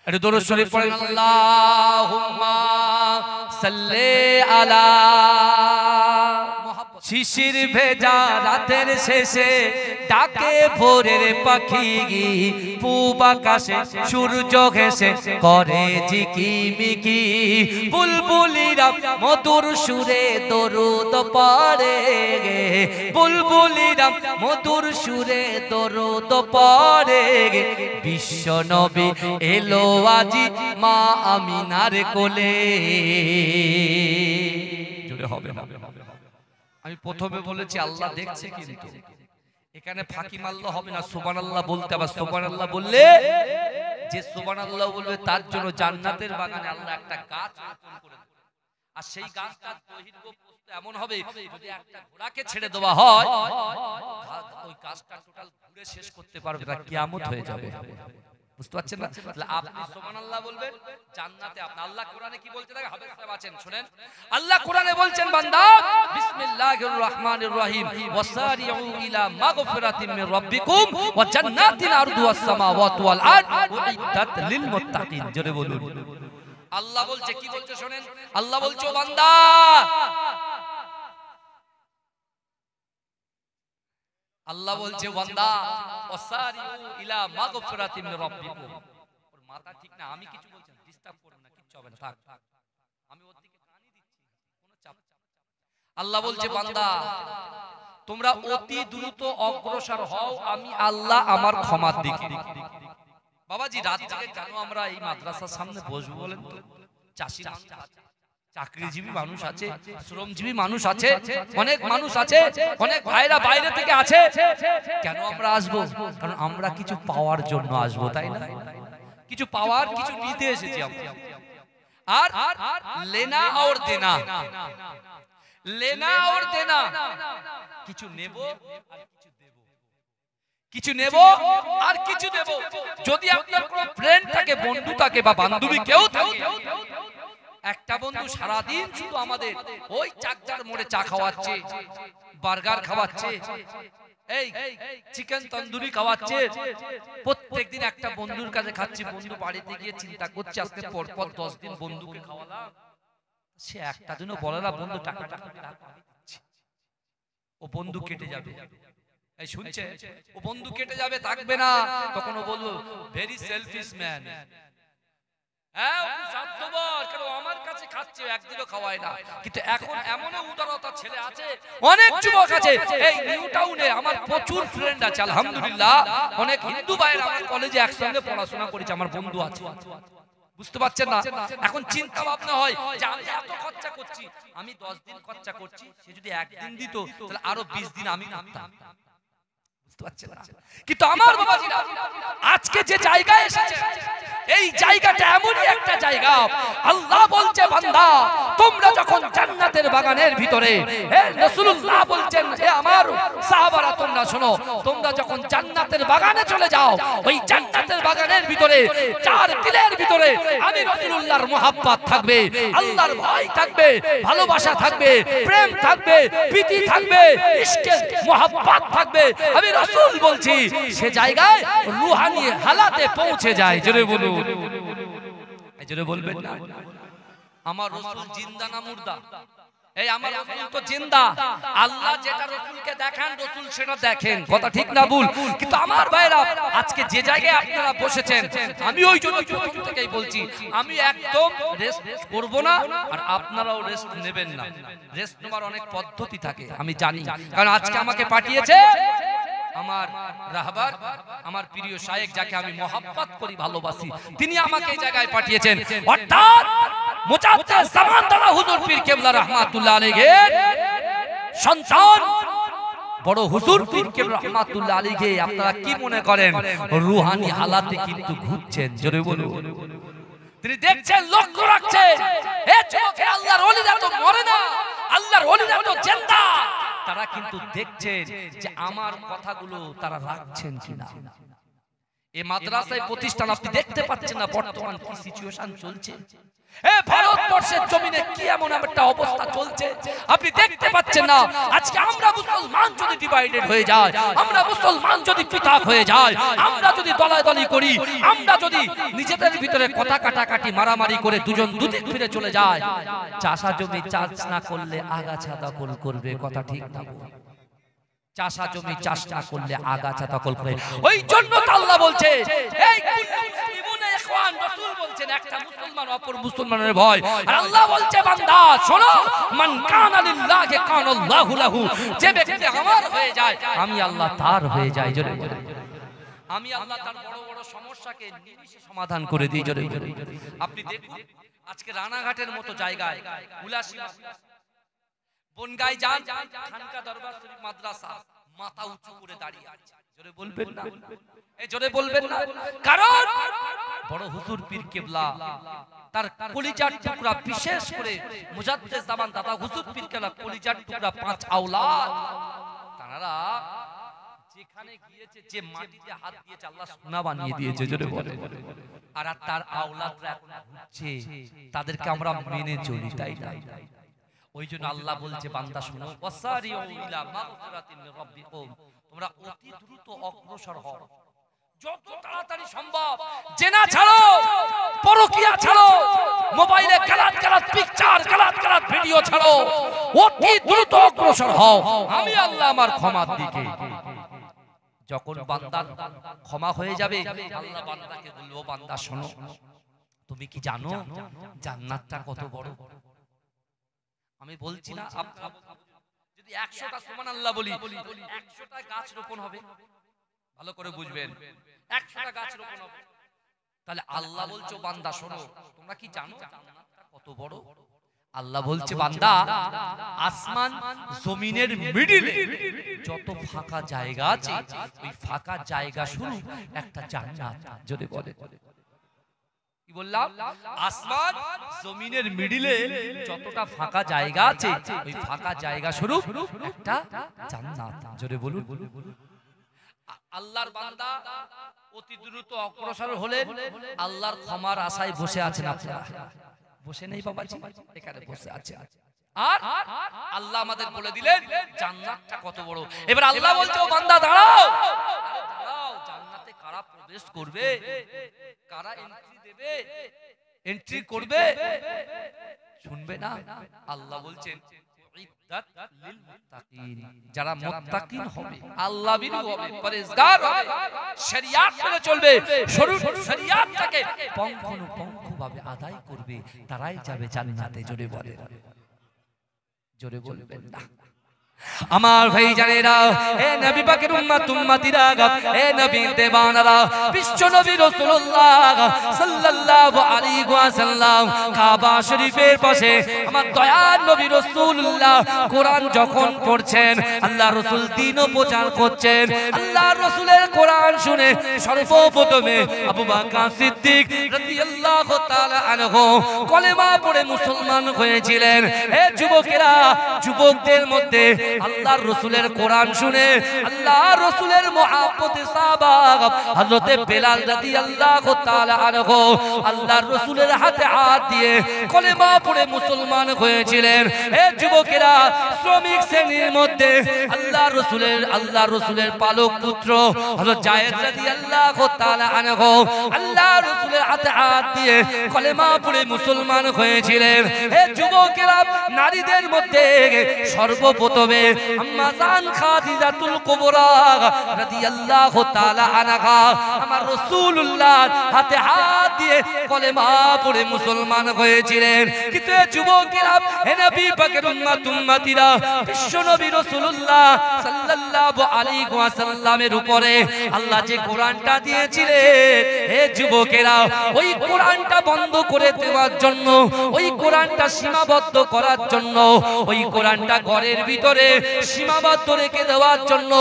আরে দরুদ শরীফ পড়েন আল্লাহুম্মা সাল্লি আলা শিশির ভেজা রাতের শেষে ডাকে ভোরের পাখি পূব আকাশে সূর্য ঘেঁষে করে ঝিকিমিকি বুলবুলিরা মধুর সুরে দরুদ পড়ে গে বুলবুলিরা মধুর সুরে দরুদ পড়ে গে বিশ্ব নবী এলো আজি মা আমিনার কোলে জোরে হবে না। আমি প্রথমে বলেছি আল্লাহ দেখছে, কিন্তু এখানে ফাঁকি মারলে হবে না। সুবহানাল্লাহ বলতে হবে। সুবহানাল্লাহ বললে যে সুবহানাল্লাহ বলবে তার জন্য জান্নাতের বাগানে আল্লাহ একটা গাছ রোপণ করে দেবে। আর সেই গাছটার দৈর্ঘ্য প্রস্থ এমন হবে, যদি একটা ঘোড়াকে ছেড়ে দেওয়া হয় ওই গাছটা টোটাল ঘুরে শেষ করতে পারবে না, কিয়ামত হয়ে যাবে। বুঝতে পারছেন না? তাহলে আপনি সুবহানাল্লাহ বলবেন, জান্নাতে আপনি। আল্লাহ কোরআনে কি বলতে থাকে হাদিস সাহেব আছেন শুনেন। আল্লাহ কোরআনে বলছেন বান্দা বিসমিল্লাহির রহমানির রহিম ওয়াসারিউ ইলা মাগফিরাতিম মির রাব্বিকুম ওয়া জান্নাতিন আরদুহাস সামাওয়াতু ওয়াল আরদ উইদ্দাত লিল মুত্তাকিন। জোরে বলুন। আল্লাহ বলছে, কি বলছে শুনেন। আল্লাহ বলছে ও বান্দা, আল্লাহ বলছে বান্দা ওয়াসারিউ ইলা মাগফিরাতিম মির রাব্বিকুম। ওর মাথা ঠিক না, আমি কিছু বলছি না, ডিস্টার্ব করবেন না, কিচ্ছু হবে না, থাক। আমি ওর দিকে কানই দিচ্ছি, কোনো চাপ। আল্লাহ বলছে বান্দা তোমরা অতি দ্রুত অগ্রসর হও, আমি আল্লাহ আমার ক্ষমার দিকে। বাবাজি রাত জেগে কেন আমরা এই মাদ্রাসার সামনে বসবো বলেন তো? চাষি মানুষ আছে, চাকরিজীবী মানুষ আছে, শ্রমজীবী মানুষ আছে, অনেক মানুষ আছে, অনেক ভাইরা বাইরে থেকে আছে। কেন আমরা আসবো? কারণ আমরা কিছু পাওয়ার জন্য আসবো, তাই না? কিছু পাওয়ার, কিছু নিতে এসেছি আমরা। আর লেনা আর দেনা, লেনা আর দেনা, কিছু নেব আর কিছু দেব, কিছু নেব আর কিছু দেব। যদি আপনার কোনো ফ্রেন্ড থাকে, বন্ধু থাকে বা বান্ধবী কেউ থাকে, একটা বন্ধু সারাদিন শুধু আমাদের ওই চাকদার মোড়ে চা খাওয়াচ্ছে, বার্গার খাওয়াচ্ছে, এই চিকেন তন্দুরি খাওয়াচ্ছে, প্রত্যেকদিন একটা বন্ধুর কাছে খাচ্ছি। বন্ধু বাড়িতে গিয়ে চিন্তা করছে আজকে পর পর 10 দিন বন্ধুকে খাওয়ালাম, সে একটা দিনও বলে না বন্ধু টাকাটা ও বন্ধু কেটে যাবে। এই শুনছে, ও বন্ধু কেটে যাবে, থাকবে না। তখন ও বলবো ভেরি সেলফিশ ম্যান। হ্যাঁ স্বার্থপর, কারণ আমার কাছে খাচ্ছে, একদিনও খাওয়ায় না। কিন্তু এখন এমনও উদারতা ছেলে আছে, অনেক যুবক আছে। এই নিউ টাউনে আমার প্রচুর ফ্রেন্ড আছে আলহামদুলিল্লাহ। অনেক হিন্দু ভাইয়ের আমার কলেজে একসঙ্গে পড়াশোনা করেছে, আমার বন্ধু আছে। বুঝতে পারছেন না? এখন চিন্তা ভাবনা হয় যে আমি এত খরচা করছি, আমি 10 দিন খরচা করছি, সে যদি একদিন দিত তাহলে আরো 20 দিন আমি করতাম। কিন্তু আমার বাবাজিরা আজকে যে জায়গায় এসেছে, এই জায়গাটা এমনই একটা জায়গা, আল্লাহ বলছে বান্দা তোমরা যখন জান্নাতের বাগানের ভিতরে, হে রাসূলুল্লাহ বলছেন হে আমার সাহাবারা তোমরা শোনো, তোমরা যখন জান্নাতের বাগানে চলে যাও, ওই জান্নাতের বাগানের ভিতরে চার দিলের ভিতরে আমি রাসূলুল্লাহর মুহাব্বত থাকবে, আল্লাহর ভয় থাকবে, ভালোবাসা থাকবে, প্রেম থাকবে, প্রীতি থাকবে, ইশকের মুহাব্বত থাকবে। আমি রাসূল বলছি সে জায়গায় রূহানি হালাতে পৌঁছে যায়। জোরে বলুন, জোরে বলবেন না? আমার রাসূল জিন্দা না মুর্দা? এই আমার রাসূল তো জিন্দা। আল্লাহ যেটা রাসূলকে দেখান রাসূল সেটা দেখেন, কথা ঠিক না ভুল? কিন্তু আমার ভাইরা আজকে যে জায়গায় আপনারা বসেছেন, আমি ওই জন্য প্রথম থেকেই বলছি আমি একদম রেস্ট করব না, আর আপনারাও রেস্ট নেবেন না। রেস্ট নেওয়ার অনেক পদ্ধতি থাকে আমি জানি, কারণ আজকে আমাকে পাঠিয়েছে আমার রাহবার, আমার প্রিয় শায়েখ যাকে আমি মহব্বত করি, ভালোবাসি, তিনি আমাকে এই জায়গায় পাঠিয়েছেন। অর্থাৎ মুজাদ্দিদ জামান তালা হুজুর পীর কেবলা রাহমাতুল্লাহ আলাইহির সন্তান বড় হুজুর পীর কেবলা রাহমাতুল্লাহ আলাইহি আপনারা কি মনে করেন রূহানি হালাতে কিন্তু ঘুরছেন? জোরে বলুন। তিনি দেখছেন, লক্ষ্য রাখছেন, এ যুবক আল্লাহর ওলিরা তো মরে না, আল্লাহর ওলিরা তো জিন্দা। তারা কিন্তু দেখছেন যে আমার কথাগুলো তারা রাখছেন কিনা। এই মাদ্রাসায় প্রতিষ্ঠান আপনি দেখতে পাচ্ছেন না বর্তমান কি সিচুয়েশন চলছে। ভারতবর্ষের জমিনে কি এমন একটা অবস্থা চলছে আপনি দেখতে পাচ্ছেন না। আজকে আমরা মুসলমান যদি ডিভাইডেড হয়ে যায়, আমরা মুসলমান যদি পৃথক হয়ে যায়, আমরা যদি দলাদলি করি, আমরা যদি নিজেদের ভিতরে কথা কাটাকাটি মারামারি করে দুজন দুদিক ফিরে চলে যায়, চাষা জমি চাষ না করলে আগাছা দখল করবে, কথা ঠিক না? চাষা জমি চাষ না করলে আগাছা দখল করে। ওই জন্য তো আল্লাহ বলছে, এই রাসূল বলছেন একটা মুসলমান অপর মুসলমানের ভয়, আর আল্লাহ বলছে বান্দা শোনো, মান কানা লিল্লাহি কানাল্লাহু লাহু, যে ব্যক্তি আমার হয়ে যায় আমি আল্লাহ তার হয়ে যাই। জোরে বলে আমি আল্লাহ তার বড় বড় সমস্যাকে নিমিষে সমাধান করে দিই। জোরে আপনি দেখুন আজকে রানাঘাটের মতো জায়গায় উলাসী বনগাই যান, খানকা দরবার শরীফ মাদ্রাসা মাথা উঁচু করে দাঁড়িয়ে আছে। জোরে বলবেন না, এই জোরে বলবেন না, কারণ বড় হুজুর পীর কেবলা তার কলিজার টুকরা, বিশেষ করে মুজাদ্দেদ জামান দাদা হুজুর পীর কেবলা কলিজার টুকরা 5 আওলাদ, তারা যেখানে গিয়েছে যে মাটিতে হাত দিয়েছে আল্লাহ সোনা বানিয়ে দিয়েছে। জোরে বলে আর তার আওলাদরা এখন ঘুরছে, তাদেরকে আমরা মেনে চলি, তাই না? ওই জন্য আল্লাহ বলছে বান্দা শোনো, ওয়াসারিউ ইলা মাগফিরাতিন মির রাব্বিকুম, তোমরা অতি দ্রুত অগ্রসর হও, যত তাড়াতাড়ি সম্ভব জেনা ছাড়ো, পরকিয়া ছাড়ো, মোবাইলে গালাত গালাত পিকচার, গালাত গালাত ভিডিও ছাড়ো, অতি দ্রুত অগ্রসর হও, আমি আল্লাহ আমার ক্ষমার দিকে। যখন বান্দার ক্ষমা হয়ে যাবে আল্লাহ বান্দাকে বলবো, বান্দা শোনো, তুমি কি জানো জান্নাতটা কত বড়? আমি বলছি না, যদি 100টা সুবহানাল্লাহ বলি 100টা গাছ রোপণ হবে, ভালো করে বুঝবেন, 100টা গাছ রোপণ হবে। তাহলে আল্লাহ বলছো বান্দা শোনো, তোমরা কি জানো জান্নাতটা কত বড়? আল্লাহ বলছে বান্দা, আসমান জমিনের মিডলে যত ফাঁকা জায়গা আছে ওই ফাঁকা জায়গা শুরু একটা জান্নাত। জোরে বলে কি বললাম? আসমান জমিনের মিডলে যতটা ফাঁকা জায়গা আছে ওই ফাঁকা জায়গা শুরু একটা জান্নাত। জোরে বলুন। আল্লাহর বান্দা অতি দ্রুত অগ্রসর হলেন, আল্লাহর ক্ষমার আশায় বসে আছেন। আপনারা বসে নেই বাবাজি, এখানে বসে আছে। আর আল্লাহ আমাদের বলে দিলেন জান্নাতটা কত বড়। এবার আল্লাহ বলছে, ও বান্দা দাঁড়াও, দাঁড়াও, জান্নাতে কারা প্রবেশ করবে, কারা এন্ট্রি দেবে, এন্ট্রি করবে, শুনবে না? আল্লাহ বলছেন যারা মুত্তাকিন হবে, আল্লাহ বিরু হবে, পরেজগার হবে, শরিয়াত মেনে চলবে, শরিয়াতটাকে পঙ্খানুপঙ্খভাবে আদায় করবে, তারাই যাবে জান্নাতে। জোরে বলে, জোরে বলবেন না? আমার ভাই জানেরা, এ নবী পাকের উম্মত উম্মতিরা, এ নবী দেবানারা, বিশ্ব নবী রাসূলুল্লাহ সাল্লাল্লাহু আলাইহি ওয়াসাল্লাম কাবা শরীফের পাশে আমার দয়ার নবী রাসূলুল্লাহ কোরআন যখন পড়ছেন, আল্লাহ রাসূল দ্বীনও প্রচার করছেন, আল্লাহ রাসূলের কোরআন শুনে সর্বপ্রথমে আবু বকর সিদ্দিক রাদিয়াল্লাহু তাআলা আনহু কলেমা পড়ে মুসলমান হয়েছিলেন। এ যুবকেরা, যুবকদের মধ্যে আল্লাহর রাসূলের কোরআন শুনে আল্লাহর রাসূলের মুহাব্বতে সাহাবা হযরতে বেলাল রাদিয়াল্লাহু তাআলা আনহু আল্লাহর রাসূলের হাতে হাত দিয়ে কলেমা পড়ে মুসলমান হয়েছিলেন। এই যুবকেরা, শ্রমিক শ্রেণীর মধ্যে আল্লাহর রাসূলের পালক পুত্র হযরত যায়েদ রাদিয়াল্লাহু তাআলা আনহু আল্লাহর রাসূলের হাতে হাত দিয়ে কলেমা পড়ে মুসলমান হয়েছিলেন। এই যুবকেরা, নারীদের মধ্যে সর্বপ্রথমে আম্মা জান খাদিজাতুল কুবরা রাদিয়াল্লাহু তাআলা আনহা আমার রাসূলুল্লাহর হাতে হাত দিয়ে কলেমা পড়ে মুসলমান হয়েছিলেন। কিন্তু যুবকেরা, হে নবী পাকের উম্মত উম্মতিরা, বিশ্ব নবী রাসূলুল্লাহ সাল্লাল্লাহু আলাইহি ওয়াসাল্লামের উপরে আল্লাহ যে কোরআনটা দিয়েছিলেন, হে যুবকেরা, ওই কোরআনটা বন্ধ করে দেওয়ার জন্য, ওই কোরআনটা সীমাবদ্ধ করার জন্য, ওই কোরআনটা ঘরের ভিতরে সীমাবদ্ধ রেখে দেওয়ার জন্য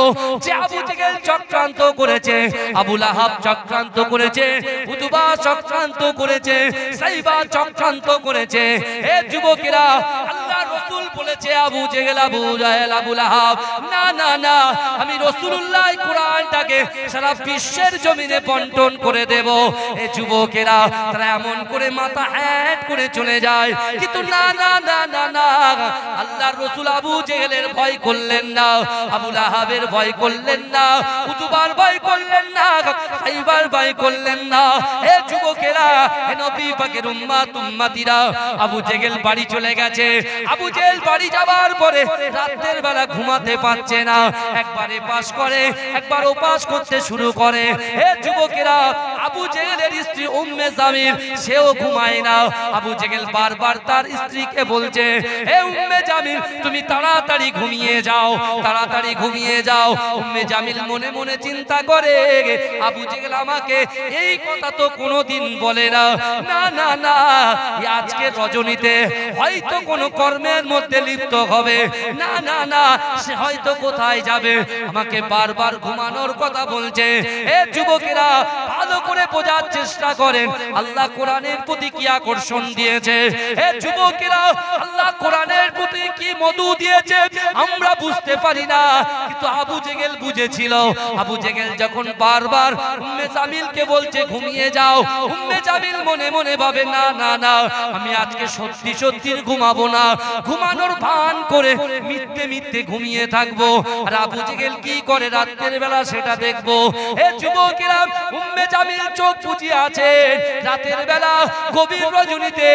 যে আবু জেহেল চক্রান্ত করেছে, আবু লাহাব চক্রান্ত করেছে, উতবা চক্রান্ত করেছে, সাইবা চক্রান্ত করেছে। হে যুবকেরা, আল্লাহ আল্লাহ রাসূল বলেছে আবু জেহেল আবু জাহেল আবু লাহাব না না না আমি রাসূলুল্লাহ কোরআনটাকে সারা বিশ্বের জমিনে বন্টন করে দেব এই যুবকেরা তারা এমন করে মাথা হ্যাট করে চলে যায় কিন্তু না না না না না আল্লাহর রাসূল আবু জেহেলের ভয় করলেন না আবু লাহাবের ভয় করলেন না উতবার ভয় করলেন না সাইবার ভয় করলেন না হে যুবকেরা হে নবী পাকের উম্মতিরা আবু জেহেল বাড়ি চলে গেছে আবু জেহেল বাড়ি যাবার পরে রাতের বেলা ঘুমাতে পারছে না একবার এপাশ করে একবার ওপাশ করতে শুরু করে হে যুবকেরা আবু জেহেলের স্ত্রী উম্মে জামিল সেও ঘুমায় না আবু জেহেল বারবার তার স্ত্রীকে বলছে হে উম্মে জামিল তুমি তাড়াতাড়ি ঘুমিয়ে যাও তাড়াতাড়ি ঘুমিয়ে যাও উম্মে জামিল মনে মনে চিন্তা করে আবু জেহেল আমাকে এই কথা তো কোনোদিন বলে না না না না আজকে রজনীতে হয়তো কোনো কর্মের মধ্যে লিপ্ত হবে না না না সে হয়তো কোথায় যাবে আমাকে বারবার ঘুমানোর কথা বলছে এ যুবকেরা ভালো করে বোঝার চেষ্টা করেন আল্লাহ কোরআনের প্রতি কি আকর্ষণ দিয়েছে এ যুবকেরা আল্লাহ কোরআনের প্রতি কি মধু দিয়েছে আমরা বুঝতে পারি না কিন্তু আবু জেহেল বুঝেছিল আবু জেহেল যখন বারবার উম্মে জামিলকে বলছে ঘুমিয়ে যাও উম্মে জামিল মনে মনে ভাবে না না না আমি আজকে সত্যি সত্যি ঘুমাবো না ঘুমানোর ভান করে মিথ্যে মিথ্যে ঘুমিয়ে থাকবো আর আবু জেহেল কি করে রাতের বেলা সেটা দেখবো হে যুবকেরা উম্মে জামিল চোখ বুজে আছে রাতের বেলা গভীর রজনীতে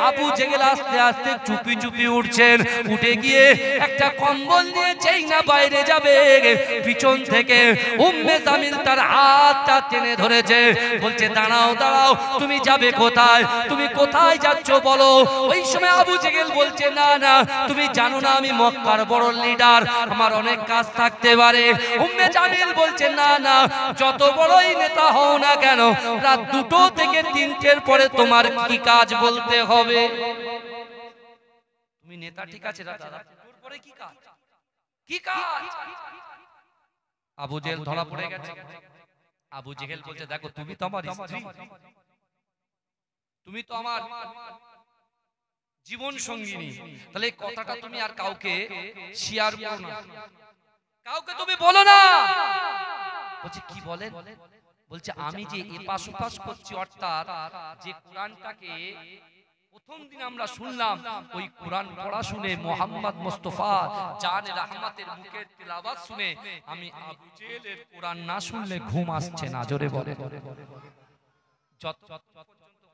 আবু জেহেল আস্তে আস্তে চুপি চুপি উঠছেন উঠে গিয়ে একটা কম্বল নিয়ে যেই না বাইরে যাবে পিছন থেকে উম্মে জামিল তার হাতটা টেনে ধরেছে বলছে দাঁড়াও দাঁড়াও তুমি যাবে কোথায় তুমি কোথায় যাচ্ছ বলো ওই সময় আবু জেহেল বলছে না না তুমি জানো না আমি মক্কার বড় লিডার আমার অনেক কাজ থাকতে পারে উম্মে জামিল বলছে না না যত বড়ই নেতা হও না কেন রাত 2 থেকে 3টের পরে তোমার কি কাজ বলতে হবে তুমি নেতা ঠিক আছে রাত 2টোর পরে কি কাজ কি কাজ আবু জেহেল ধরা পড়ে গেছে আবু জেহেল বলছে দেখো তুমি তো আমার স্ত্রী তুমি তো আমার জীবন সঙ্গিনী তাহলে এই কথাটা তুমি আর কাউকে শেয়ার করো না কাউকে তুমি বলো না বলছে কি বলেন বলছে আমি যে এপাশ ওপাশ করছি অর্থাৎ যে কোরআনটাকে প্রথম দিন আমরা শুনলাম ওই কোরআন পড়া শুনে মোহাম্মদ মুস্তাফা জান রাহমাতের মুখের তেলাওয়াত শুনে আমি আবু জেহেলের কোরআন না শুনলে ঘুম আসছে না জোরে বলে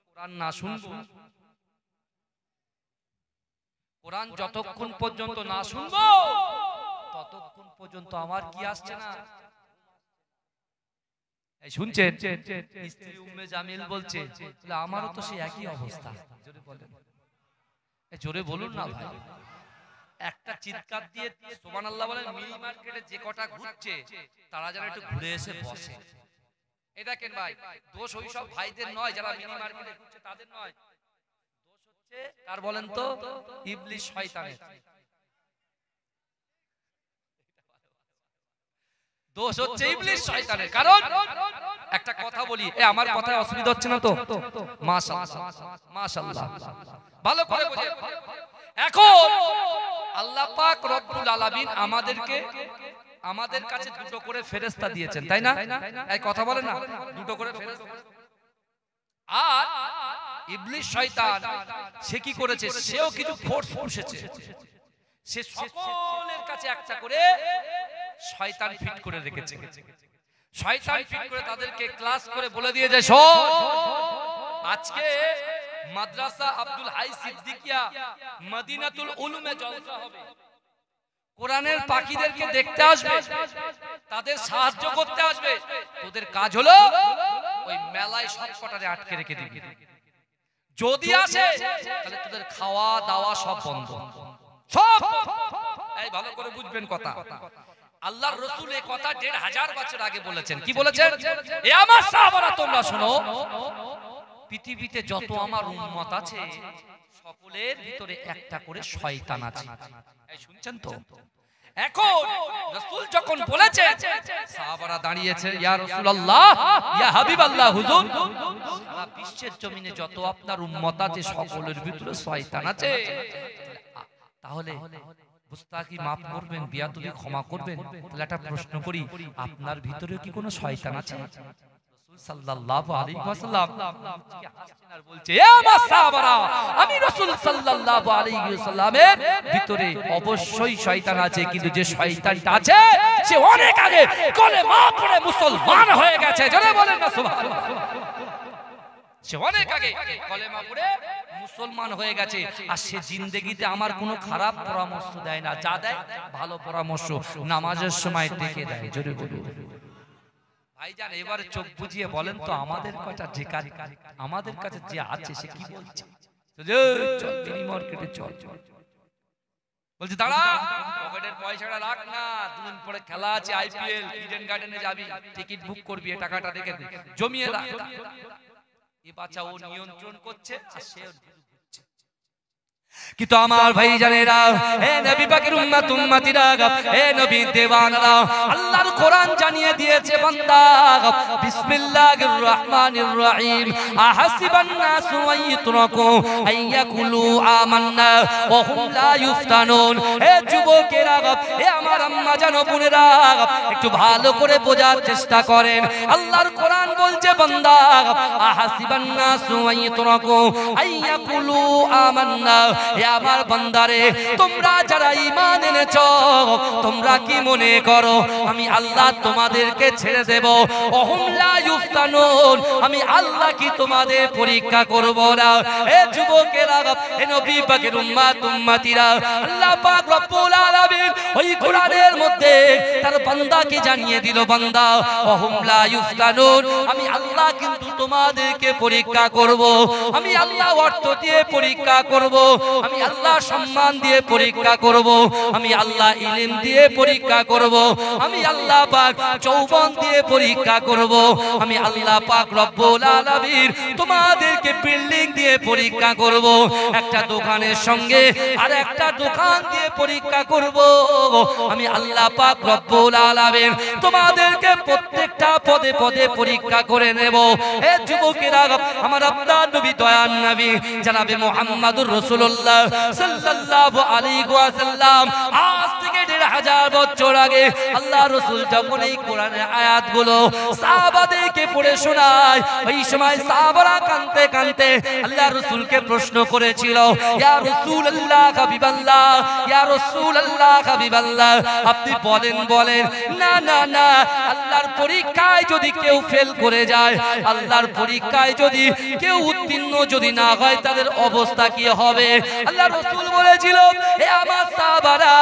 কোরআন না শুনবো কোরআন যতক্ষণ পর্যন্ত না শুনবো ততক্ষণ পর্যন্ত আমার কি আসছে না এই শুনছেন স্ত্রী উম্মে জামিল বলছে আমারও তো সেই একই অবস্থা জোরে বলেন জোরে বলুন না ভাই একটা চিৎকার দিয়ে সুবহানাল্লাহ বলেন মিনি মার্কেটে যে কটা ঘুরছে তারা যেন একটু ঘুরে এসে বসে এই দেখেন ভাই দোষ ওই সব ভাইদের নয় যারা মিনি মার্কেটে ঘুরছে তাদের নয় দোষ হচ্ছে কার বলেন তো ইবলিস শয়তানের দোষ হচ্ছে ইবলিস শয়তানের কারণ একটা কথা বলি আমার কথায় অসুবিধা হচ্ছে না তো মাশাআল্লাহ মাশাআল্লাহ ভালো করে বুঝে এখন আল্লাহ পাক রব্বুল আলামিন আমাদের কাছে দুটো করে ফেরেশতা দিয়েছেন তাই না এই কথা বলেন না দুটো করে ফেরেশতা আর ইবলিস শয়তান সে কি করেছে সেও কিছু ফোর্স পুষেছে সে সকলের কাছে একটা করে শয়তান ফিট করে রেখেছে শয়তান ফিট করে তাদেরকে ক্লাস করে বলে দিয়ে যায় শোন আজকে মাদ্রাসা আব্দুল হাই সিদ্দিকিয়া মদিনাতুল উলুমে জলসা হবে কোরআনের পাখিদেরকে দেখতে আসবে তাদের সাহায্য করতে আসবে তোদের কাজ হলো ওই মেলায় সবকটারে আটকে রেখে দিবি যদি আসে তাহলে তোদের খাওয়া দাওয়া সব বন্ধ সব এই ভালো করে বুঝবেন কথা আল্লাহর রাসূল এই কথা ১৫০০ বছর আগে বলেছেন কি বলেছেন এ আমার সাহাবারা তোমরা শোনো পৃথিবীতে যত আমার উম্মত আছে সকলের ভিতরে একটা করে শয়তান আছে এই শুনছেন তো এখন রাসূল যখন বলেছেন সাহাবারা দাঁড়িয়েছে ইয়া রাসূলুল্লাহ ইয়া হাবিবাল্লাহ হুজুর সারা বিশ্বের জমিনে যত আপনার উম্মত আছে সকলের ভিতরে শয়তান আছে তাহলে মুস্তাকি মাফ করবেন, বিয়াদবি ক্ষমা করবেন। তাহলে একটা প্রশ্ন করি, আপনার ভিতরে কি কোনো শয়তান আছে? রাসূল সাল্লাল্লাহু আলাইহি ওয়াসাল্লাম আর বলছে, এ আমার সাহাবারা, আমি রাসূল সাল্লাল্লাহু আলাইহি ওয়াসাল্লামের ভিতরে অবশ্যই শয়তান আছে, কিন্তু যে শয়তানটা আছে সে অনেক আগে কলেমা পড়ে মুসলমান হয়ে গেছে। জোরে বলেন না সুবহানাল্লাহ। সে অনেক আগে কলেমা পড়ে মুসলমান হয়ে গেছে, আর সে জিন্দেগিতে আমার কোনো খারাপ পরামর্শ দেয় না, যা দেয় ভালো পরামর্শ, নামাজের সময় ডেকে দেয়। জোরে বলুন ভাইজান, এবারে চোখ বুজিয়ে বলেন তো, আমাদের আমাদের কাছে যে আছে সে কি বলছে? চল তিনি মার্কেটে চল, বলছে দাঁড়া, পকেটের পয়সাটা রাখ না, দুদিন পরে খেলা আছে আইপিএল, ইডেন গার্ডেনে যাবি, টিকিট বুক করবি, এই টাকাটা রেখে জমিয়ে রাখ। এই বাচ্চা ও নিয়ন্ত্রণ করছে, আর সে কিন্তু আমার ভাই জানেরা, হে নবী পাকের উম্মত উম্মতিরা, হে নবী দেওয়ানরা, আল্লাহর কোরআন জানিয়ে দিয়েছে বান্দা, বিসমিল্লাহির রহমানির রহিম, আহাসিবান নাসু আইয়ুতরাকু আইয়াকুলু আমান্না ওয়া হুম লা ইফতানুন। হে যুবকেরা, হে আমার আম্মা জানো বোনেরা, একটু ভালো করে বোঝার চেষ্টা করেন। আল্লাহর কোরআন বলছে বান্দা, আহাসিবান নাসু আইয়ুতরাকু আইয়াকুলু আমান্না, হে আমার বান্দারে, তোমরা যারা ঈমান এনেছো, তোমরা কি মনে করো আমি আল্লাহ তোমাদেরকে ছেড়ে দেব? ওহুম লা ইফতানুন, আমি আল্লাহ কি তোমাদের পরীক্ষা করব না? হে যুবকেরা, হে নবী পাকের উম্মত উম্মতিরা, আল্লাহ পাক রব্বুল আলামিন ওই কোরআনের মধ্যে তার বান্দাকে জানিয়ে দিল, বান্দা ওহুম লা ইফতানুন, আমি আল্লাহ কিন্তু তোমাদেরকে পরীক্ষা করব, আমি আল্লাহ অর্থ দিয়ে পরীক্ষা করব, আমি আল্লাহ সম্মান দিয়ে পরীক্ষা করব, আমি আল্লাহ ইলম দিয়ে পরীক্ষা করব, আমি আল্লাহ পাক যৌবন দিয়ে পরীক্ষা করব, আমি আল্লাহ পাক রব্বুল আলামিন তোমাদেরকে বিল্ডিং দিয়ে পরীক্ষা করব, একটা দোকানের সঙ্গে আর একটা দোকান দিয়ে পরীক্ষা করব, আমি আল্লাহ পাক রব্বুল আলামিন তোমাদেরকে প্রত্যেকটা পদে পদে পরীক্ষা করে নেব। হে যুবকেরা, আমার আপনার নবী দয়ার নবী জনাবে মুহাম্মদুর রাসূলুল্লাহ সাল্লাল্লাহু আলাইহি ওয়াসাল্লাম, আজ থেকে ১৫০০ বছর আগে আল্লাহ রাসূল যখন এই কোরআনের আয়াতগুলো সাহাবাদেরকে পড়ে শোনায়, ওই সময় সাহাবারা কাঁদতে কাঁদতে আল্লাহ রাসূলকে প্রশ্ন করেছিল, ইয়া রাসূলুল্লাহ হাবিবাল্লাহ, ইয়া রাসূলুল্লাহ হাবিবাল্লাহ, আপনি বলেন না না না, আল্লাহর পরীক্ষায় যদি কেউ ফেল করে যায়, আল্লাহর পরীক্ষায় যদি কেউ উত্তীর্ণ যদি না হয়, তাদের অবস্থা কি হবে? আল্লাহ রাসূল বলেছিল, হে আমার সাহাবারা,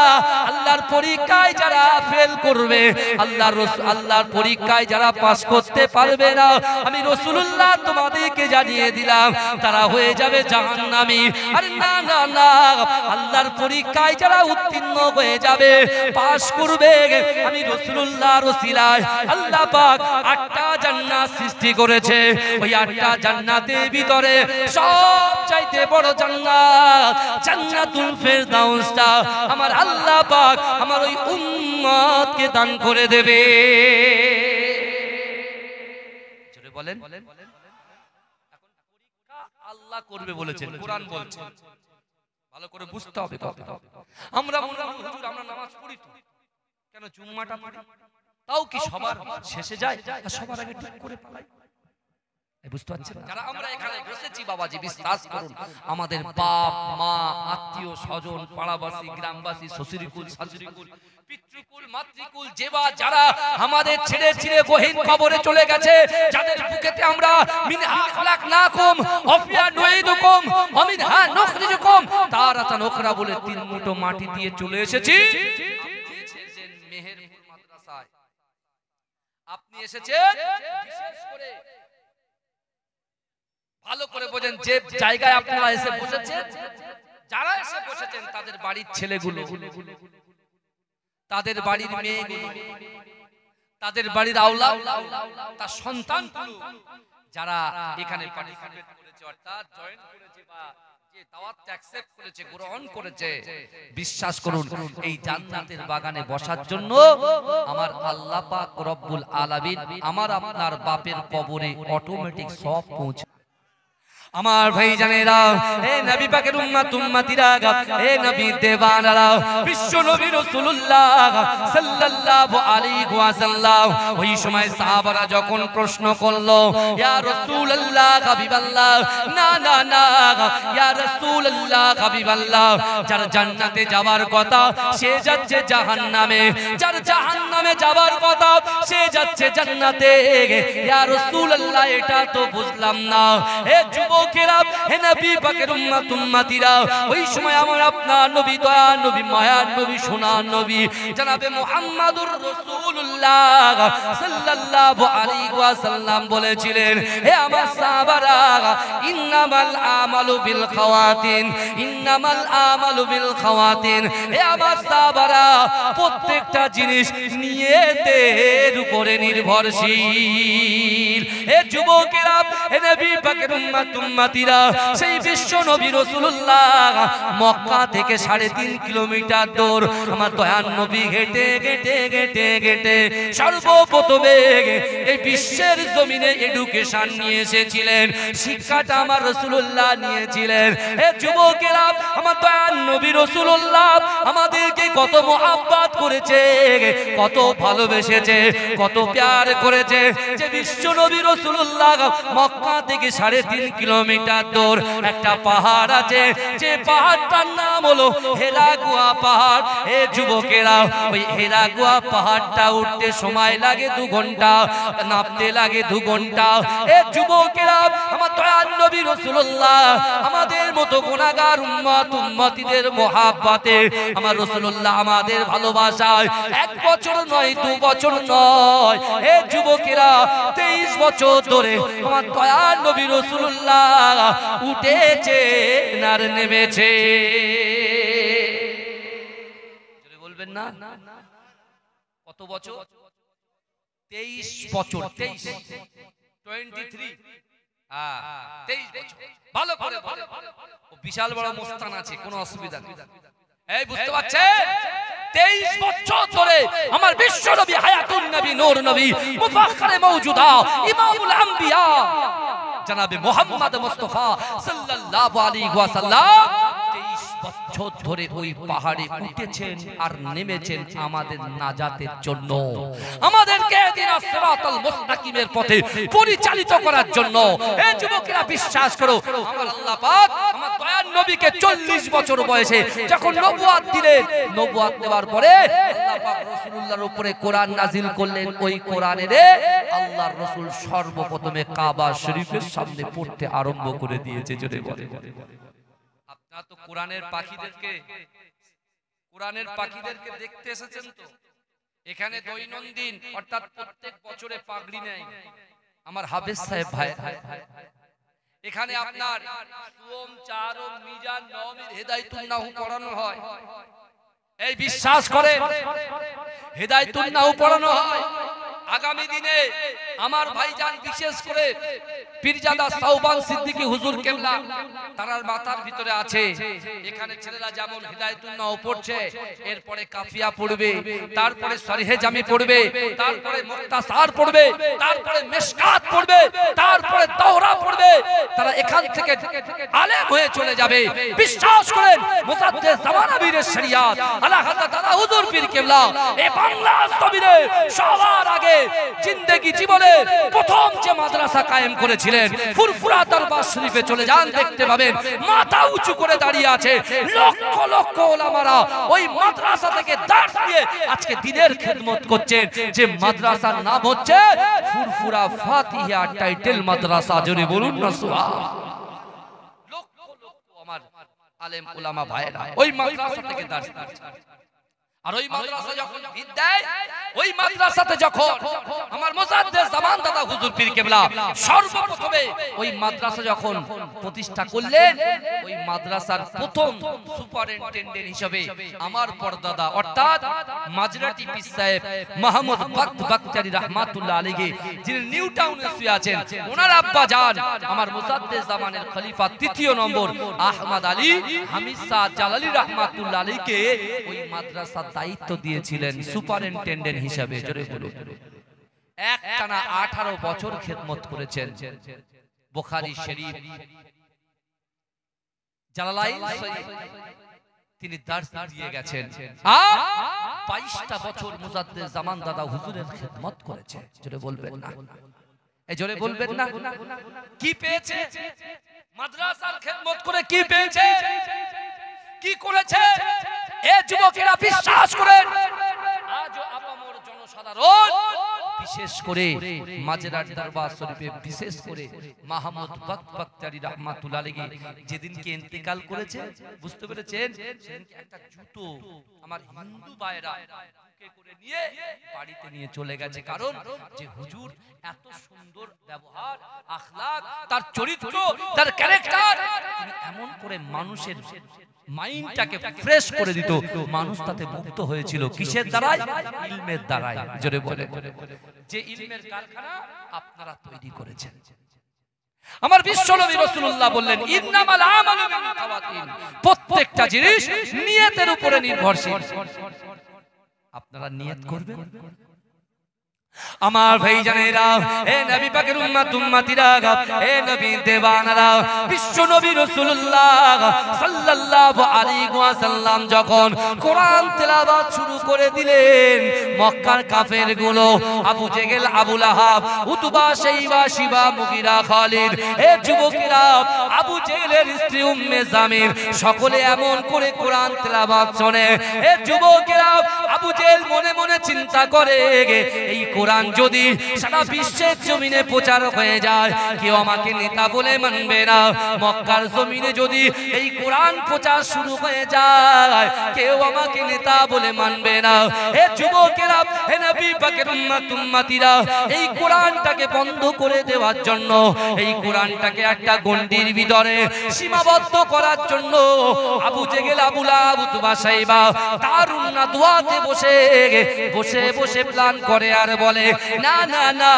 আল্লাহর পরীক্ষায় যারা ফেল করবে, আল্লাহর পরীক্ষায় যারা পাস করতে পারবে না, আমি রাসূলুল্লাহ তোমাদেরকে জানিয়ে দিলাম তারা হয়ে যাবে জাহান্নামী। আরে না না না, আল্লাহর পরীক্ষায় যারা উত্তীর্ণ হয়ে যাবে, পাস করবে, আমি রাসূলুল্লাহর ওসিলায় আল্লাহ পাক ৮টা জান্নাত সৃষ্টি করেছে, ওই ৮টা জান্নাতের ভিতরে সবচাইতে বড় জান্নাত জান্নাতুল ফেরদাউসটা আমার আল্লাহ পাক আমার ওই উম্মতকে দান করে দেবে। জোরে বলেন। এখন পরীক্ষা আল্লাহ করবে বলেছেন, কোরআন বলছে, ভালো করে বুঝতে হবে কথা। আমরা মনে করি হুজুর আমরা নামাজ পড়ি তো, কেন জুম্মাটা পড়ি, তাও কি সবার শেষে যায় আর সবার আগে টুক করে পালাই? বুঝতে পারছেন? যারা আমরা এখানে বসেছি বাবাজি, বিশ্বাস করুন, আমাদের বাপ মা আত্মীয় স্বজন পাড়াবাসী গ্রামবাসী শ্বশুরকুল শাশুড়িকুল পিতৃকুল মাতৃকুল যেবা যারা আমাদের ছেড়ে ছেড়ে গহীন কবরে চলে গেছে, যাদের বুকেতে আমরা মিনহা খালাকনাকুম ওয়া ফিহা নুঈদুকুম ওয়া মিনহা নুখরিজুকুম তারাতান উখরা বলে ৩ মুঠো মাটি দিয়ে চলে এসেছি। মেহেরপুর মাদ্রাসায় আপনি এসেছেন, বিশেষ করে ভালো করে বোঝেন, যে জায়গায় আপনারা এসে বসেছেন, যারা এসে বসেছেন তাদের বাড়ির ছেলেগুলো, তাদের বাড়ির মেয়েগুলো, তাদের বাড়ির আওলাদ, তার সন্তানগুলো যারা এখানে পার্টিসিপেট করেছে অর্থাৎ জয়েন করেছে বা যে দাওয়াতটা অ্যাকসেপ্ট করেছে, গ্রহণ করেছে, বিশ্বাস করুন এই জান্নাতের বাগানে বসার জন্য আমার আল্লাহ পাক রব্বুল আলামিন আমার আপনার বাপের কবরে অটোমেটিক সব পৌঁছে। আমার ভাই জানেরা, এ নবী পাকের উম্মত উম্মতিরা, এ নবী দেওয়ানারা, বিশ্ব নবী রাসূলুল্লাহ সাল্লাল্লাহু আলাইহি ওয়াসাল্লাম ওই সময় সাহাবারা যখন প্রশ্ন করলো, ইয়া রাসূলুল্লাহ হাবিবাল্লাহ, না না না ইয়া রাসূলুল্লাহ হাবিবাল্লাহ, যার জান্নাতে যাওয়ার কথা সে যাচ্ছে জাহান্নামে, যার জাহান্নামে যাওয়ার কথা সে যাচ্ছে জান্নাতে, ইয়া রাসূলুল্লাহ এটা তো বুঝলাম না। হে যুবকেরা, হে নবী পাকের উম্মত উম্মতিরা, ওই সময় আমার আপনার নবী, দয়া নবী, মায়ার নবী, সোনার নবী জনাবে মুহাম্মদুর রাসূলুল্লাহ সাল্লাল্লাহু আলাইহি ওয়াসাল্লাম বলেছিলেন, হে আমার সাহাবারা, ইন্নামাল আমালু বিল খাওয়াতিন, ইন্নামাল আমালু বিল খাওয়াতিন। হে আমার সাহাবারা, প্রত্যেকটা জিনিস নিয়তের উপরে নির্ভরশীল। হে যুবকেরা, হে নবী পাকের উম্মত উম্মতিরা, সেই বিশ্ব নবী রাসূলুল্লাহ মক্কা থেকে 3.5 কিলোমিটার দূর আমার দয়ার নবী হেঁটে হেঁটে হেঁটে হেঁটে সর্বপ্রথমে এই বিশ্বের জমিনে এডুকেশন নিয়ে এসেছিলেন, শিক্ষাটা আমার রাসূলুল্লাহ নিয়েছিলেন। হে যুবকেরা, আমার দয়ার নবী রাসূলুল্লাহ আমাদেরকে কত মহব্বত করেছে, কত ভালোবেসেছে, কত প্যার করেছে, যে বিশ্ব নবী রাসূলুল্লাহ মক্কা থেকে 3.5 কিলোমিটার দূর একটা পাহাড় আছে, যে পাহাড়টার নাম হলো হেরাগুয়া পাহাড়। হে যুবকেরা, ওই হেরাগুয়া পাহাড়টা উঠতে সময় লাগে 2 ঘন্টা, নামতে লাগে 2 ঘন্টা। হে যুবকেরা, আমার দয়ার নবী রাসূলুল্লাহ আমাদের মতো গুনাহগার উম্মত উম্মতিদের মহব্বতে আমার রাসূলুল্লাহ আমাদের ভালোবাসায় 1 বছর নয়, 2 বছর নয়, হে যুবকেরা 23 বছর ধরে আমার দয়ার নবী রাসূলুল্লাহ উঠেছে আর নেমেছে। বলবেন না কত বছর? 23 বছর, 23 ভালো করে বলে। বিশাল বড় মুস্তান আছে, কোনো অসুবিধা নেই। এই বুঝতে পারছেন? 23 বছর ধরে আমার বিশ্ব নবী, হায়াতুন নবী, নূর নবী, মুফাখখারে মওজুদা, ইমামুল আম্বিয়া জনাবে মুহাম্মদ মুস্তাফা সাল্লাল্লাহু আলাইহি ওয়াসাল্লাম 23 বছর ধরে ওই পাহাড়ে উঠেছেন আর নেমেছেন আমাদের নাজাতের জন্য, আমাদেরকে দিনাস সিরাতাল মুস্তাকিমের পথে পরিচালিত করার জন্য। এই যুবকেরা বিশ্বাস করো, আমার আল্লাহ পাক আমার দয়ার নবীকে 40 বছর বয়সে যখন নবুয়ত দিলেন, নবুয়ত দেওয়ার পরে আল্লাহ পাক রাসূলুল্লাহর উপরে কোরআন নাজিল করলেন। ওই কোরআনের আল্লাহর রাসূল সর্বপ্রথমে কাবা শরীফের সামনে পড়তে আরম্ভ করে দিয়েছে। জোরে বলে। আপনারা তো কোরআনের পাখিদেরকে দেখতে এসেছেন তো? এখানে দৈনন্দিন অর্থাৎ প্রত্যেক বছরে পাগড়ি নেয় আমার হাফেজ সাহেব ভাই। এখানে আপনার সুম, চারম, মিজান, নওমীর, হেদায়েতুন নাহু পড়ানো হয়। এই বিশ্বাস করে হেদায়েতুন নাহু পড়ানো হয়। আগামী দিনে আমার ভাইজান বিশেষ করে পীরজাদা সাওবান সিদ্দিকী হুজুর কেবলা তার মাথার ভিতরে আছে। এখানে ছেলেরা যেমন হিদায়াতুন নাহু পড়ছে, এরপরে কাফিয়া পড়বে, তারপরে সরিহে জামি পড়বে, তারপরে মুক্তাসার পড়বে, তারপরে মিশকাত পড়বে, তারপরে দাওরা পড়বে। তারা এখান থেকে আলেম হয়ে চলে যাবে। বিশ্বাস করেন মুসাদ্দেদ জামানা বীরের শরিয়াত আলা হযরত দাদা হুজুর পীর কেবলা এই বাংলা জমিনে সবার আগে জিন্দেগি জীবনে প্রথম যে মাদ্রাসা কায়েম করেছিলেন, ফুরফুরা দরবার শরীফে চলে যান, দেখতে পাবেন মাথা উঁচু করে দাঁড়িয়ে আছে লক্ষ লক্ষ ওলামারা। ওই মাদ্রাসা থেকে দার্স নিয়ে আজকে দ্বীনের খেদমত করছেন, যে মাদ্রাসার নাম হচ্ছে ফুরফুরা ফাতিহা টাইটেল মাদ্রাসা। জোরে বলুন না সুবহানাল্লাহ। লক্ষ লক্ষ আমার আলেম উলামা ভাইরা ওই মাদ্রাসা থেকে দার্স দিচ্ছেন। আর ওই মাদ্রাসা যখন বিদ্যায়, ওই মাদ্রাসাতে যখন আমার মুজাদ্দেদ জামান দাদা হুজুর পীর কেবলা সর্বপ্রথমে ওই মাদ্রাসা যখন প্রতিষ্ঠা করলেন, ওই মাদ্রাসার প্রথম সুপারিনটেনডেন্ট হিসেবে আমার পরদাদা অর্থাৎ মাজরাটি পীর সাহেব মাহমুদ বক্ত বক্তারি রাহমাতুল্লাহ আলাইহি, যিনি নিউ টাউনে শুয়ে আছেন, ওনার আব্বা জান আমার মুজাদ্দেদ জামানের খলিফা 3য় নম্বর আহমদ আলী হামিদ শাহ জালালি রাহমাতুল্লাহ আলাইহিকে ওই মাদ্রাসা দায়িত্ব দিয়েছিলেন সুপারিনটেনডেন্ট হিসেবে। জোরে বলুন। একটানা 18 বছর খেদমত করেছেন। বুখারী শরীফ জালালাইন তিনি দার্স দিয়ে গেছেন আর 22টা বছর মুজাদ্দিদ জামান দাদা হুজুরের খিদমত করেছে। জোরে বলবেন না, এই জোরে বলবেন না। কি পেয়েছে? মাদ্রাসার খিদমত করে কি পেয়েছে, কি করেছে? এই যুবকেরা বিশ্বাস করেন, আজও আপামর জনসাধারণ বিশেষ করে মাঝেরার দরবার শরীফে বিশেষ করে মাহমুদ বখতারি রাহমাতুল্লাহ আলাইহি যেদিনকে ইন্তেকাল করেছে, বুঝতে পেরেছেন, সেদিনকে একটা জুতো আমার হিন্দু ভাইরা বুকে করে নিয়ে বাড়িতে নিয়ে চলে গেছে। কারণ যে হুজুর এত সুন্দর ব্যবহার, আখলাক, তার চরিত্র, তার ক্যারেক্টার, তিনি এমন করে মানুষের মাইন্ডটাকে ফ্রেশ করে দিত, মানুষ তাতে মুক্ত হয়েছিল। কিসের দ্বারাই? ইলমের দ্বারাই। জোরে বলে, যে ইলমের কারখানা আপনারা তৈরি করেছেন। আমার বিশ্বনবী রাসূলুল্লাহ বললেন, ইন্নামাল আমালু বিল খাওয়াতিন, প্রত্যেকটা জিনিস নিয়তের উপরে নির্ভরশীল। আপনারা নিয়ত করবেন। আমার ভাইজানেরা, এ নবী পাকের উম্মত উম্মতিরা, এ নবী দেওয়ানারা, বিশ্ব নবী রাসূলুল্লাহ সাল্লাল্লাহু আলাইহি ওয়াসাল্লাম যখন কোরআন তেলাওয়াত শুরু করে দিলেন, মক্কার কাফেরগুলো আবু জেহেল, আবু লাহাব, উতবা, শাইবা, শিবা, মুগীরা, খালিদ, এ যুবকেরা, আবু জেহেলের স্ত্রী উম্মে জামির, সকলে এমন করে কোরআন তেলাওয়াত শোনে। এ যুবকেরা, আবু জেহেল মনে মনে চিন্তা করে, এই কোরআন যদি সারা বিশ্বের জমিনে প্রচার হয়ে যায়, কেউ আমাকে নেতা বলে মানবে না। মক্কার জমিনে যদি এই কোরআন প্রচার শুরু হয়ে যায়, কেউ আমাকে নেতা বলে মানবে না। হে যুবকেরা, হে নবী পাকের উম্মত উম্মতিরা, এই কোরআনটাকে বন্ধ করে দেওয়ার জন্য, এই কোরআনটাকে একটা গণ্ডির ভিতরে সীমাবদ্ধ করার জন্য আবু জেহেল, আবু লাহাব, উতবা, শাইবা দারুন নাদওয়াতে বসে বসে বসে প্ল্যান করে আর বলে, না না না,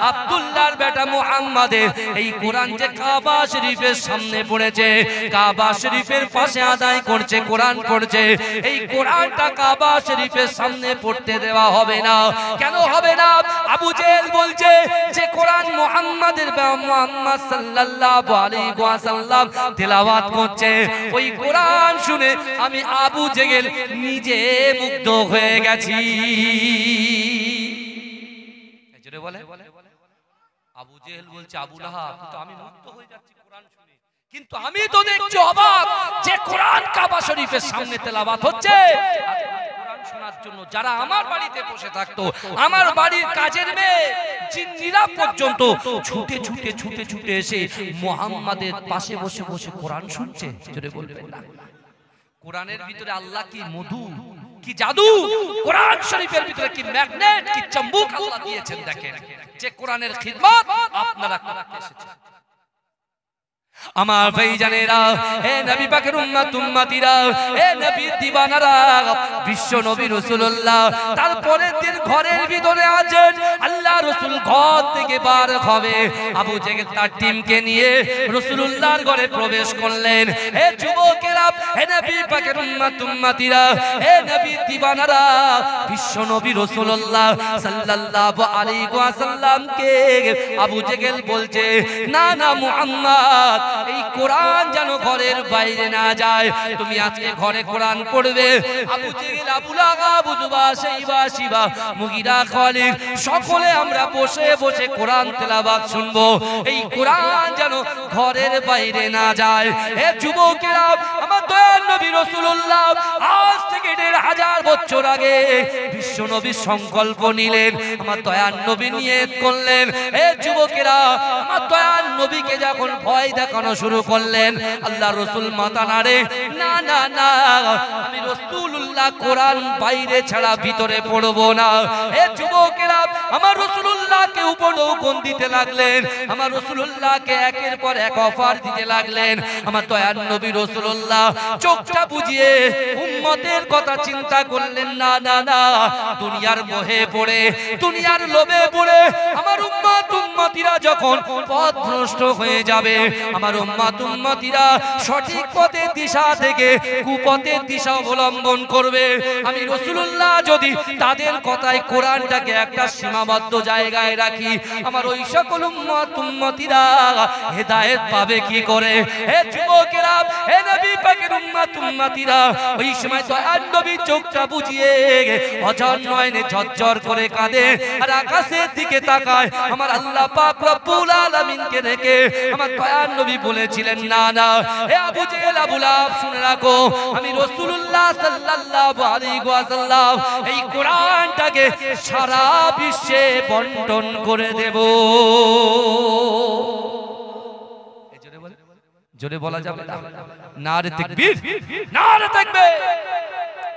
আব্দুল্লাহর বেটা মুহাম্মাদের এই কোরআন যে কাবা শরীফের সামনে পড়েছে, কাবা শরীফের পাশে আদায় করছে, কোরআন পড়ছে, এই কোরআনটা কাবা শরীফের সামনে পড়তে দেওয়া হবে না। কেন হবে না? আবু জেহেল বলছে যে কোরআন মুহাম্মাদের মুহাম্মদ সাল্লাল্লাহু আলাইহি ওয়াসাল্লাম তেলাওয়াত করছে, ওই কোরআন শুনে আমি আবু জেহেল নিজে মুগ্ধ হয়ে গেছি। বলে আবু জেহেল বলছে, আবু লাহাব, কিন্তু আমি মুক্ত হয়ে যাচ্ছি কোরআন শুনে, কিন্তু আমি তো দেখছি অবাক যে কোরআন কাবা শরীফের সামনে তেলাওয়াত হচ্ছে। কোরআন শোনার জন্য যারা আমার বাড়িতে বসে থাকতো, আমার বাড়ির কাজের মেয়ে জিন্নিরা পর্যন্ত ছুটে ছুটে ছুটে ছুটে এসে মুহাম্মাদের পাশে বসে বসে কোরআন শুনছে। জোরে বলবেন না। কোরআনের ভিতরে আল্লাহ কি মধু, কি জাদু, কোরআন শরীফের ভিতরে কি ম্যাগনেট, কি চুম্বক আল্লাহ দিয়েছেন। দেখেন যে কোরআনের খিদমত আপনারা করতে এসেছেন। আমার ভাইজানেরা, হে নবী পাকের উম্মত উম্মতিরা, হে নবীর দিওয়ানারা, বিশ্ব নবী রাসূলুল্লাহ তারপরে দিন ঘরের ভিতরে আছেন। আল্লাহ রাসূল ঘর থেকে বার হবে, আবু জেহেল তার টিমকে নিয়ে রাসূলুল্লাহর ঘরে প্রবেশ করলেন। হে যুবকেরা, হে নবী পাকের উম্মত উম্মতিরা, হে নবীর দিওয়ানারা, বিশ্ব নবী রাসূলুল্লাহ সাল্লাল্লাহু আলাইহি ওয়াসাল্লামকে আবু জেহেল বলছে, না না মুহাম্মদ, এই কোরআন যেন ঘরের বাইরে না যায়, তুমি আজকে ঘরে কোরআন পড়বে। আবু জেহেল, আবু লাহাব, উতবা, শাইবা, শিবা, মুগীরা, খালিদ, সকলে আমরা বসে বসে কোরআন তেলাওয়াত শুনবো। এই কোরআন যেন ঘরের বাইরে না যায়। হে যুবকেরা, আমার দয়ার নবী রাসূলুল্লাহ আজ থেকে ১৫০০ বছর আগে বিশ্ব নবী সংকল্প নিলেন, আমার দয়ার নবী নিয়ত করলেন। হে যুবকেরা, আমার দয়ার নবীকে যখন ভয় দেখানো শুরু করলেন, আল্লাহ রাসূল মাথা নাড়ে, না না না, আমি রাসূলুল্লাহ কোরআন বাইরে ছাড়া ভিতরে পড়বো না। হে যুবকেরা, আমার রাসূলুল্লাহকে উপঢৌকন দিতে লাগলেন, আমার রাসূলুল্লাহকে একের পর এক অফার দিতে লাগলেন। আমার দয়ার নবী রাসূলুল্লাহ চোখটা বুজিয়ে উম্মতের কথা চিন্তা করলেন, না না না, দুনিয়ার মোহে পড়ে, দুনিয়ার লোভে পড়ে আমার উম্মত উম্মতিরা যখন পথ ভ্রষ্ট হয়ে যাবে, আমার উম্মত উম্মতিরা সঠিক পথের দিশা থেকে কুপথের দিশা অবলম্বন করবে, আমি রাসূলুল্লাহ যদি তাদের কথায় কোরআনটাকে একটা সীমা সীমাবদ্ধ জায়গায় রাখি, আমার ওই সকল উম্মতিরা হেদায়েত পাবে কি করে? হে যুবকেরা, হে নবী পাকের উম্মতিরা, ওই সময় দয়ার নবী চোখটা বুজিয়ে অঝর নয়নে ঝরঝর করে কাঁদে আর আকাশের দিকে তাকায়। আমার আল্লাহ পাক রব্বুল আলামিনকে রেখে আমার দয়ার নবী বলেছিলেন, না না হে আবু জেহেল আবু লাহাব, শুনে রাখো, আমি রাসূলুল্লাহ সাল্লাল্লাহু আলাইহি ওয়াসাল্লাম এই কোরআনটাকে সারা বিশ্বে বন্টন করে দেব। জোরে বলা যাবে না? নারে তাকবীর, নারে তাকবীর।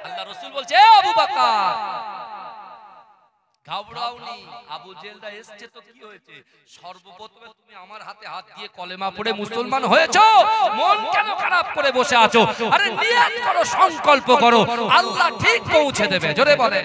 আল্লাহ রাসূল বলছে, আবু বকর ঘাবড়াওনি, আবু জেহেলরা এসেছে তো কি হয়েছে? সর্বপ্রথমে তুমি আমার হাতে হাত দিয়ে কলেমা পড়ে মুসলমান হয়েছো, মন কেন খারাপ করে বসে আছো? আরে নিয়ত করো, সংকল্প করো, আল্লাহ ঠিক পৌঁছে দেবে। জোরে বলে।